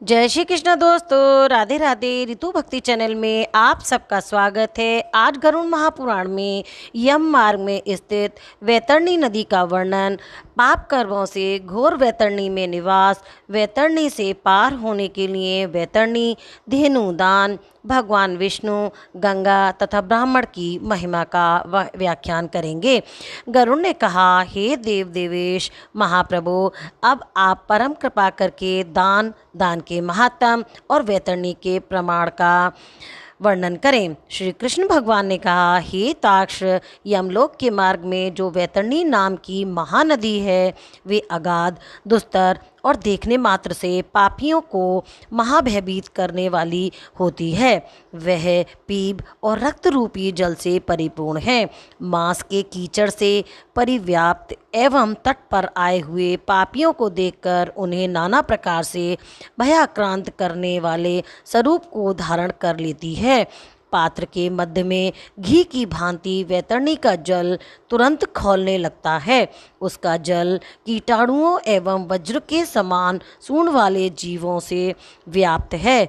जय श्री कृष्ण दोस्तों, राधे राधे। ऋतु भक्ति चैनल में आप सबका स्वागत है। आज गरुड़ महापुराण में यम मार्ग में स्थित वैतरणी नदी का वर्णन, पाप कर्मों से घोर वैतरणी में निवास, वैतरणी से पार होने के लिए वैतरणी, धेनुदान, भगवान विष्णु, गंगा तथा ब्राह्मण की महिमा का व्याख्यान करेंगे। गरुड़ ने कहा, हे देव देवेश महाप्रभु, अब आप परम कृपा करके दान के महात्म और वैतरणी के प्रमाण का वर्णन करें। श्री कृष्ण भगवान ने कहा, हे ताक्ष, यमलोक के मार्ग में जो वैतरणी नाम की महानदी है, वे अगाध, दुस्तर और देखने मात्र से पापियों को महाभयभीत करने वाली होती है। वह पीप और रक्त रूपी जल से परिपूर्ण है। मांस के कीचड़ से परिव्याप्त एवं तट पर आए हुए पापियों को देखकर उन्हें नाना प्रकार से भयाक्रांत करने वाले स्वरूप को धारण कर लेती है। पात्र के मध्य में घी की भांति वैतरणी का जल तुरंत खौलने लगता है। उसका जल कीटाणुओं एवं वज्र के समान सूंड वाले जीवों से व्याप्त है।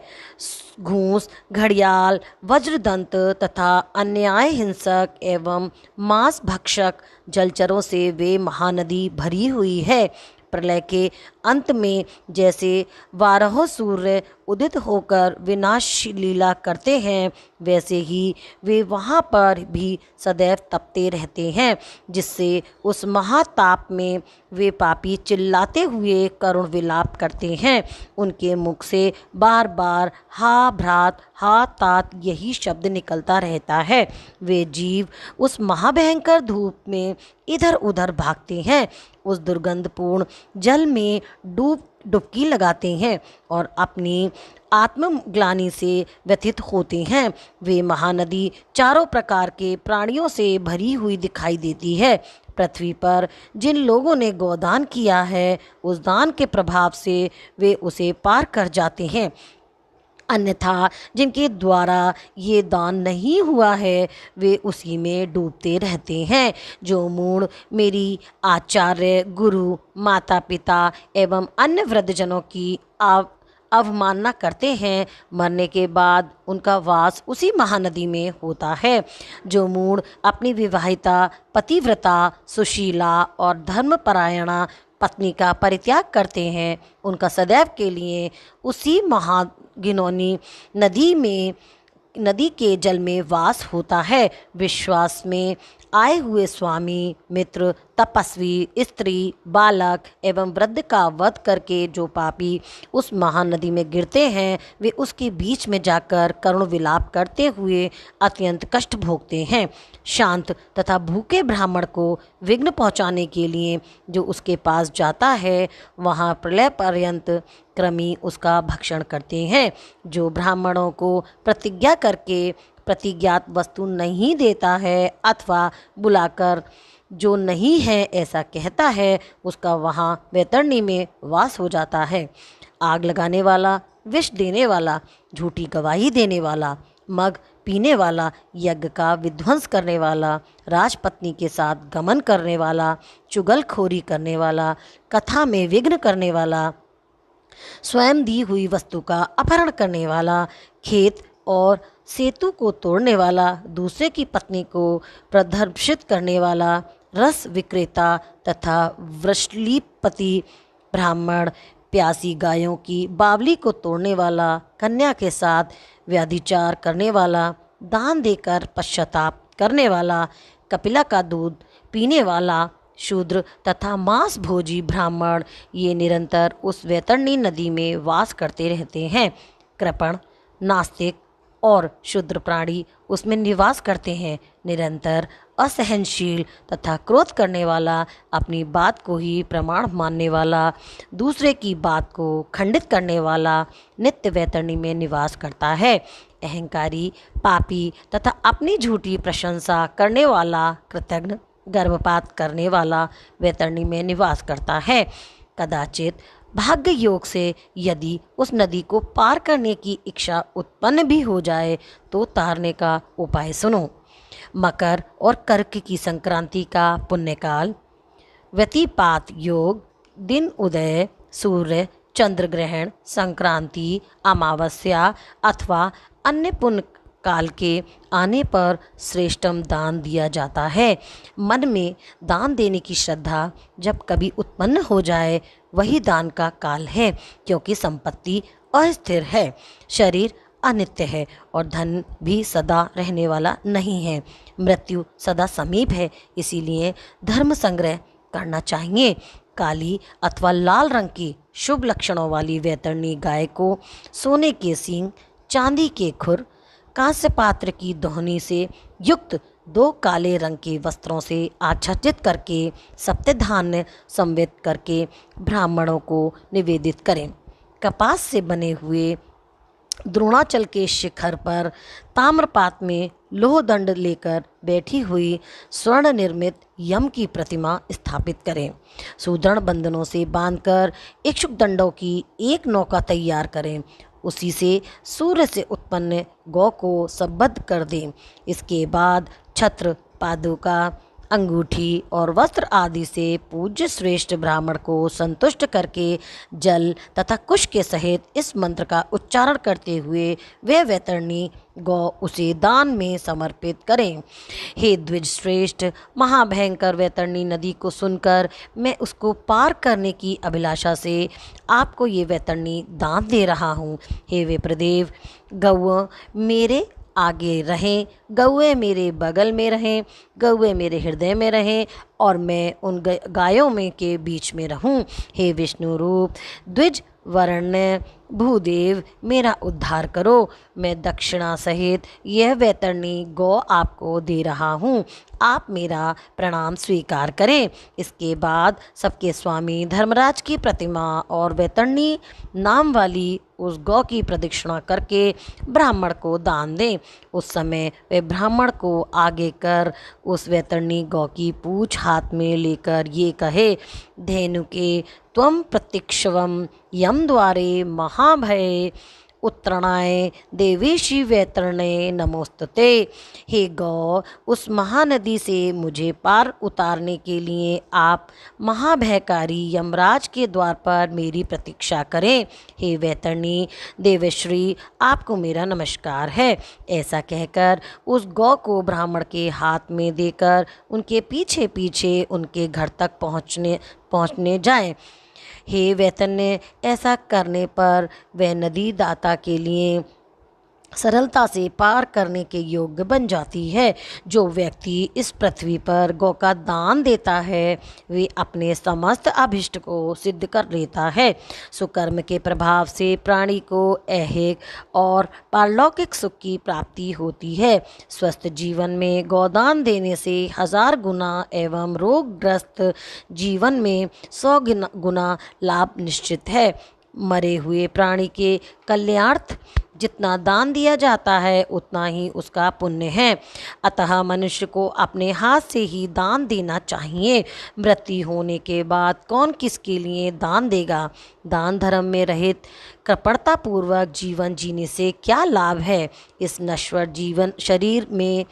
घूस, घड़ियाल, वज्रदंत तथा अन्याय हिंसक एवं मांस भक्षक जलचरों से वे महानदी भरी हुई है। प्रलय के अंत में जैसे 12 सूर्य उदित होकर विनाश लीला करते हैं, वैसे ही वे वहाँ पर भी सदैव तपते रहते हैं, जिससे उस महाताप में वे पापी चिल्लाते हुए करुण विलाप करते हैं। उनके मुख से बार बार हा भ्रात हा तात यही शब्द निकलता रहता है। वे जीव उस महाभयंकर धूप में इधर उधर भागते हैं, उस दुर्गंधपूर्ण जल में डुबकी लगाते हैं और अपनी आत्मग्लानि से व्यथित होते हैं। वे महानदी चारों प्रकार के प्राणियों से भरी हुई दिखाई देती है। पृथ्वी पर जिन लोगों ने गोदान किया है, उस दान के प्रभाव से वे उसे पार कर जाते हैं। अन्यथा जिनके द्वारा ये दान नहीं हुआ है, वे उसी में डूबते रहते हैं। जो मूढ़ मेरी आचार्य, गुरु, माता पिता एवं अन्य वृद्धजनों की अवमानना करते हैं, मरने के बाद उनका वास उसी महानदी में होता है। जो मूढ़ अपनी विवाहिता, पतिव्रता, सुशीला और धर्मपरायणा पत्नी का परित्याग करते हैं, उनका सदैव के लिए उसी महागिनौनी नदी के जल में वास होता है। विश्वास में आए हुए स्वामी, मित्र, तपस्वी, स्त्री, बालक एवं वृद्ध का वध करके जो पापी उस महानदी में गिरते हैं, वे उसके बीच में जाकर करुण विलाप करते हुए अत्यंत कष्ट भोगते हैं। शांत तथा भूखे ब्राह्मण को विघ्न पहुंचाने के लिए जो उसके पास जाता है, वहाँ प्रलय पर्यंत कृमि उसका भक्षण करते हैं। जो ब्राह्मणों को प्रतिज्ञा करके प्रतिज्ञात वस्तु नहीं देता है अथवा बुलाकर जो नहीं है ऐसा कहता है, उसका वहाँ वैतरणी में वास हो जाता है। आग लगाने वाला, विष देने वाला, झूठी गवाही देने वाला, मग पीने वाला, यज्ञ का विध्वंस करने वाला, राजपत्नी के साथ गमन करने वाला, चुगलखोरी करने वाला, कथा में विघ्न करने वाला, स्वयं दी हुई वस्तु का अपहरण करने वाला, खेत और सेतु को तोड़ने वाला, दूसरे की पत्नी को प्रदर्शित करने वाला, रस विक्रेता तथा वृषलीपति ब्राह्मण, प्यासी गायों की बावली को तोड़ने वाला, कन्या के साथ व्याभिचार करने वाला, दान देकर पश्चाताप करने वाला, कपिला का दूध पीने वाला, शूद्र तथा मांस भोजी ब्राह्मण, ये निरंतर उस वैतरणी नदी में वास करते रहते हैं। कृपण, नास्तिक और शूद्र प्राणी उसमें निवास करते हैं। निरंतर असहनशील तथा क्रोध करने वाला, अपनी बात को ही प्रमाण मानने वाला, दूसरे की बात को खंडित करने वाला नित्य वैतरणी में निवास करता है। अहंकारी, पापी तथा अपनी झूठी प्रशंसा करने वाला, कृतघ्न, गर्भपात करने वाला वैतरणी में निवास करता है। कदाचित भाग्य योग से यदि उस नदी को पार करने की इच्छा उत्पन्न भी हो जाए, तो तारने का उपाय सुनो। मकर और कर्क की संक्रांति का पुण्यकाल, व्यतिपात योग, दिन उदय सूर्य चंद्र ग्रहण, संक्रांति, अमावस्या अथवा अन्य पुण्य काल के आने पर श्रेष्ठतम दान दिया जाता है। मन में दान देने की श्रद्धा जब कभी उत्पन्न हो जाए वही दान का काल है, क्योंकि संपत्ति अस्थिर है, शरीर अनित्य है और धन भी सदा रहने वाला नहीं है। मृत्यु सदा समीप है, इसीलिए धर्म संग्रह करना चाहिए। काली अथवा लाल रंग की शुभ लक्षणों वाली वैतरणी गाय को सोने के सींग, चांदी के खुर, कांस्य पात्र की दोहनी से युक्त 2 काले रंग के वस्त्रों से आच्छादित करके सप्तधान्य संवित करके ब्राह्मणों को निवेदित करें। कपास से बने हुए द्रोणाचल के शिखर पर ताम्रपात में लोह दंड लेकर बैठी हुई स्वर्ण निर्मित यम की प्रतिमा स्थापित करें। सुदृढ़ बंधनों से बांधकर इक्षुक दंडों की एक नौका तैयार करें। उसी से सूर्य से उत्पन्न गौ को संबद्ध कर दें। इसके बाद छत्र, पादुका, अंगूठी और वस्त्र आदि से पूज्य श्रेष्ठ ब्राह्मण को संतुष्ट करके जल तथा कुश के सहित इस मंत्र का उच्चारण करते हुए वे वैतरणी गौ उसे दान में समर्पित करें। हे द्विज श्रेष्ठ, महाभयंकर वैतरणी नदी को सुनकर मैं उसको पार करने की अभिलाषा से आपको ये वैतरणी दान दे रहा हूँ। हे विप्रदेव, गौ मेरे आगे रहें, गौएं मेरे बगल में रहें, गौएं मेरे हृदय में रहें और मैं उन गायों में के बीच में रहूं। हे विष्णु रूप द्विज वरण्य भूदेव, मेरा उद्धार करो। मैं दक्षिणा सहित यह वैतरणी गौ आपको दे रहा हूँ, आप मेरा प्रणाम स्वीकार करें। इसके बाद सबके स्वामी धर्मराज की प्रतिमा और वैतरणी नाम वाली उस गौ की प्रदक्षिणा करके ब्राह्मण को दान दें। उस समय वे ब्राह्मण को आगे कर उस वैतरणी गौ की पूंछ हाथ में लेकर ये कहे, धेनुके त्वं प्रतीक्षवम यम द्वारे महाभये उत्तरणाय देवेशी वैतरणे नमोस्तुते। हे गौ, उस महानदी से मुझे पार उतारने के लिए आप महाभयकारी यमराज के द्वार पर मेरी प्रतीक्षा करें। हे वैतरणी देवश्री, आपको मेरा नमस्कार है। ऐसा कहकर उस गौ को ब्राह्मण के हाथ में देकर उनके पीछे पीछे उनके घर तक पहुँचने जाएं। हे वैतरण्य, ऐसा करने पर वह नदी दाता के लिए सरलता से पार करने के योग्य बन जाती है। जो व्यक्ति इस पृथ्वी पर गौ का दान देता है वे अपने समस्त अभिष्ट को सिद्ध कर लेता है। सुकर्म के प्रभाव से प्राणी को ऐहिक और पारलौकिक सुख की प्राप्ति होती है। स्वस्थ जीवन में गौदान देने से 1000 गुना एवं रोगग्रस्त जीवन में 100 गुना लाभ निश्चित है। मरे हुए प्राणी के कल्याणार्थ जितना दान दिया जाता है उतना ही उसका पुण्य है। अतः मनुष्य को अपने हाथ से ही दान देना चाहिए। मृत्यु होने के बाद कौन किसके लिए दान देगा? दान धर्म में रहित कृपणतापूर्वक जीवन जीने से क्या लाभ है? इस नश्वर जीवन शरीर में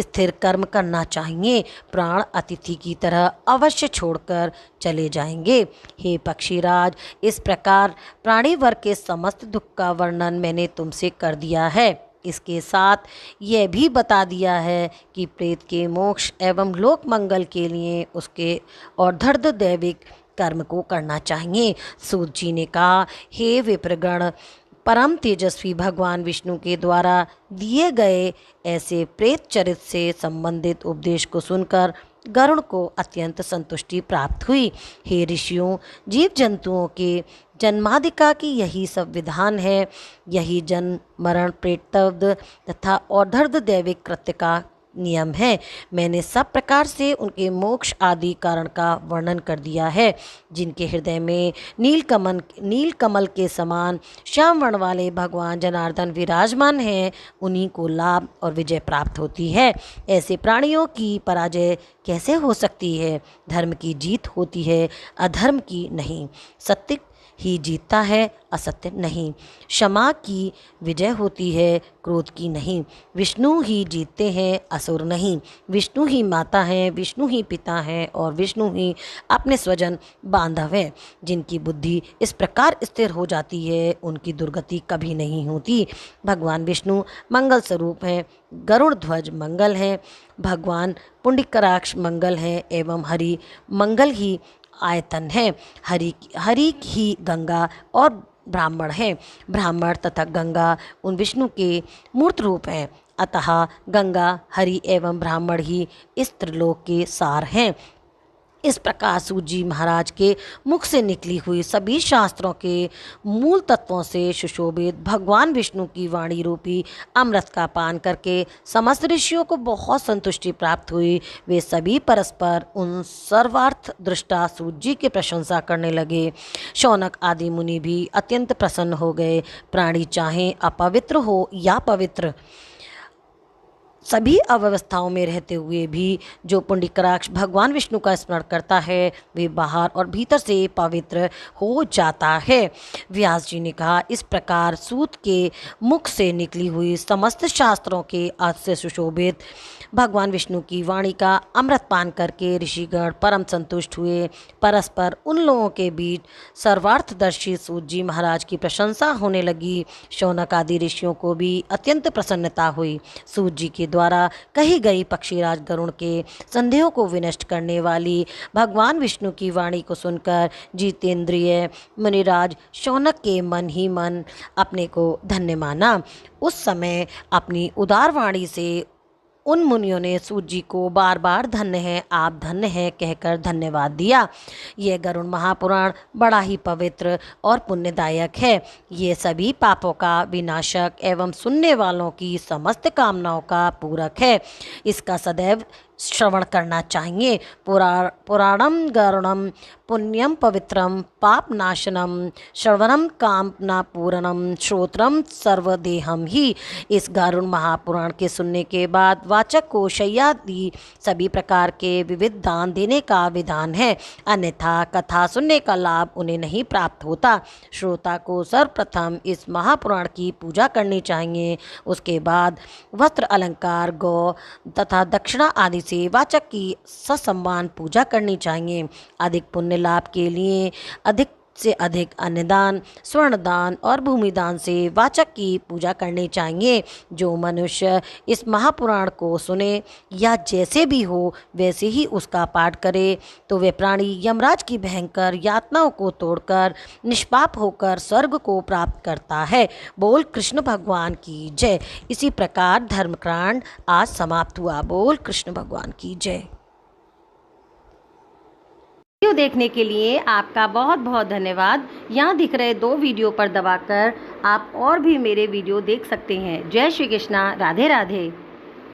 स्थिर कर्म करना चाहिए। प्राण अतिथि की तरह अवश्य छोड़कर चले जाएंगे। हे पक्षीराज, इस प्रकार प्राणी वर्ग के समस्त दुख का वर्णन मैंने तुमसे कर दिया है। इसके साथ यह भी बता दिया है कि प्रेत के मोक्ष एवं लोक मंगल के लिए उसके और धर्द दैविक कर्म को करना चाहिए। सूत जी ने कहा, हे विप्रगण, परम तेजस्वी भगवान विष्णु के द्वारा दिए गए ऐसे प्रेत चरित्र से संबंधित उपदेश को सुनकर गरुड़ को अत्यंत संतुष्टि प्राप्त हुई। हे ऋषियों, जीव जंतुओं के जन्मादिका की यही सब विधान है। यही जन्म मरण प्रेतवध तथा और्धर्ध दैविक कृत्य का नियम है। मैंने सब प्रकार से उनके मोक्ष आदि कारण का वर्णन कर दिया है। जिनके हृदय में नील कमल के समान श्याम वर्ण वाले भगवान जनार्दन विराजमान हैं, उन्हीं को लाभ और विजय प्राप्त होती है। ऐसे प्राणियों की पराजय कैसे हो सकती है? धर्म की जीत होती है, अधर्म की नहीं। सत्य ही जीतता है, असत्य नहीं। क्षमा की विजय होती है, क्रोध की नहीं। विष्णु ही जीतते हैं, असुर नहीं। विष्णु ही माता हैं, विष्णु ही पिता हैं और विष्णु ही अपने स्वजन बांधव हैं। जिनकी बुद्धि इस प्रकार स्थिर हो जाती है उनकी दुर्गति कभी नहीं होती। भगवान विष्णु मंगल स्वरूप हैं, गरुड़ ध्वज मंगल हैं, भगवान पुंडरीकाक्ष मंगल हैं एवं हरि मंगल ही आयतन है। हरि ही गंगा और ब्राह्मण हैं। ब्राह्मण तथा गंगा उन विष्णु के मूर्त रूप हैं। अतः गंगा, हरि एवं ब्राह्मण ही इस त्रिलोक के सार हैं। इस प्रकार सूत जी महाराज के मुख से निकली हुई सभी शास्त्रों के मूल तत्वों से सुशोभित भगवान विष्णु की वाणी रूपी अमृत का पान करके समस्त ऋषियों को बहुत संतुष्टि प्राप्त हुई। वे सभी परस्पर उन सर्वार्थ दृष्टा सूत जी की प्रशंसा करने लगे। शौनक आदि मुनि भी अत्यंत प्रसन्न हो गए। प्राणी चाहे अपवित्र हो या पवित्र, सभी अव्यवस्थाओं में रहते हुए भी जो पुंडरीकाक्ष भगवान विष्णु का स्मरण करता है वे बाहर और भीतर से पवित्र हो जाता है। व्यास जी ने कहा, इस प्रकार सूत के मुख से निकली हुई समस्त शास्त्रों के अर्थ से सुशोभित भगवान विष्णु की वाणी का अमृत पान करके ऋषिगण परम संतुष्ट हुए। परस्पर उन लोगों के बीच सर्वार्थदर्शी सूत जी महाराज की प्रशंसा होने लगी। शौनक आदि ऋषियों को भी अत्यंत प्रसन्नता हुई। सूत जी के द्वारा कही गई पक्षीराज गरुड़ के संदेहों को विनष्ट करने वाली भगवान विष्णु की वाणी को सुनकर जितेंद्रिय मुनिराज शौनक के मन ही मन अपने को धन्य माना। उस समय अपनी उदार वाणी से उन मुनियों ने सूत जी को बार बार धन्य है, आप धन्य हैं कहकर धन्यवाद दिया। यह गरुड़ महापुराण बड़ा ही पवित्र और पुण्यदायक है। ये सभी पापों का विनाशक एवं सुनने वालों की समस्त कामनाओं का पूरक है। इसका सदैव श्रवण करना चाहिए। पुराणम गरुणम पुण्यम पवित्रम पाप नाशनम श्रवणम कामना पूरणम श्रोत्रम सर्वदेहम ही। इस गरुड़ महापुराण के सुनने के बाद वाचक को शय्यादि सभी प्रकार के विविध दान देने का विधान है, अन्यथा कथा सुनने का लाभ उन्हें नहीं प्राप्त होता। श्रोता को सर्वप्रथम इस महापुराण की पूजा करनी चाहिए। उसके बाद वस्त्र अलंकार, गौ तथा दक्षिणा आदि से वाचक की ससम्मान पूजा करनी चाहिए। अधिक पुण्य लाभ के लिए अधिक से अधिक अन्नदान, स्वर्णदान और भूमिदान से वाचक की पूजा करनी चाहिए। जो मनुष्य इस महापुराण को सुने या जैसे भी हो वैसे ही उसका पाठ करे तो वे प्राणी यमराज की भयंकर यातनाओं को तोड़कर निष्पाप होकर स्वर्ग को प्राप्त करता है। बोल कृष्ण भगवान की जय। इसी प्रकार धर्मकांड आज समाप्त हुआ। बोल कृष्ण भगवान की जय। वीडियो देखने के लिए आपका बहुत बहुत धन्यवाद। यहाँ दिख रहे 2 वीडियो पर दबाकर आप और भी मेरे वीडियो देख सकते हैं। जय श्री कृष्णा, राधे राधे।